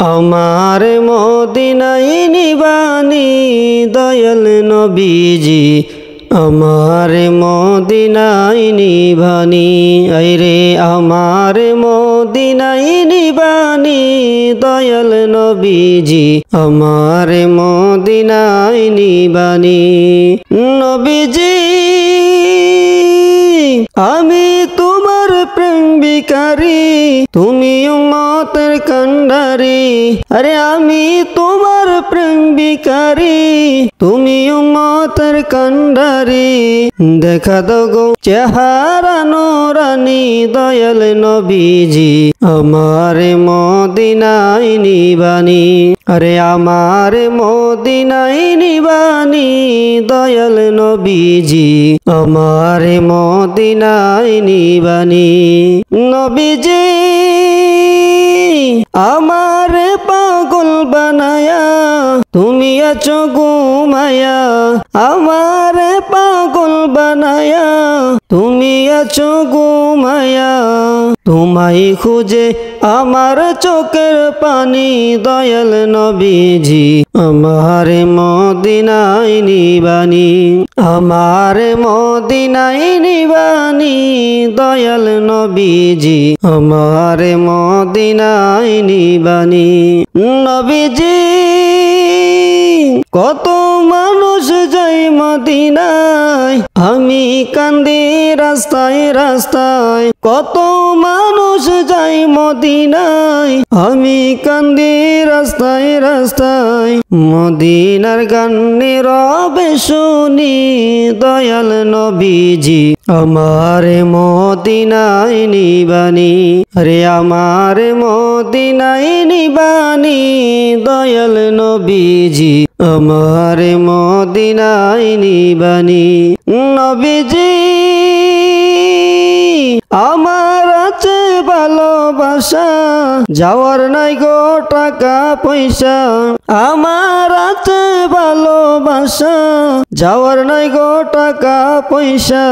আমার মদিনায় নিবানি দয়াল নবীজি আমার মদিনায় নিবানি আইরে আমার মদিনায় নিবানি দয়াল নবীজি আমার মদিনায় নিবানি নবীজি আমি তোমার প্রেম ভিখারি তুমি উম্মতের কান্ডারি আরে আমি তোমার প্রেম ভিখারি তুমি উম্মতের কান্ডারি দেখা দাও গো চেহারা নুরানি দয়াল নবীজি আমার মদিনায় নিবানি আরে আমার মদিনায় নিবানি দয়াল নবীজি আমার মদিনায় নিবানি নবীজি আমার পাগল বানায়া তুমি আছো ঘুমায়া আমার পাগল বানায়া তুমি আছো ঘুমায়া তোমায় খুঁজে আমার চোখের পানি দয়াল নবীজি আমার মদিনায় নিবানি আমার মদিনায় নিবানি দয়াল নবীজি আমার মদিনায় নিবানি নবীজি কত মানুষ যাই মদিনায় আমি কান্দি রাস্তায় রাস্তায় কত মানুষ যাই মদিনায় আমি কান্দি রাস্তায় রাস্তায় মদিনার গান নীরবে শুনি দয়াল নবীজি আমার মদিনায় নিবানি রে আমার মদিনায় নিবানি দয়াল নবীজি আমার মদিনায় নিবানি নবীজি আমার আছে ভালোবাসা যাওয়ার নাই গো টাকা পয়সা আমার আছে ভালোবাসা যাওয়ার নাই গো টাকা পয়সা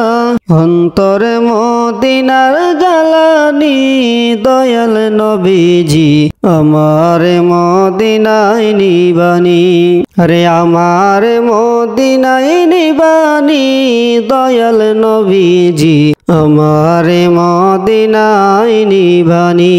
অন্তরে মদিনার জ্বালানি দয়াল নবীজি আমার মদিনায় নিবানি আরে আমার মদিনায় নিবানি দয়াল নবীজি আমার মদিনায় নিবানি।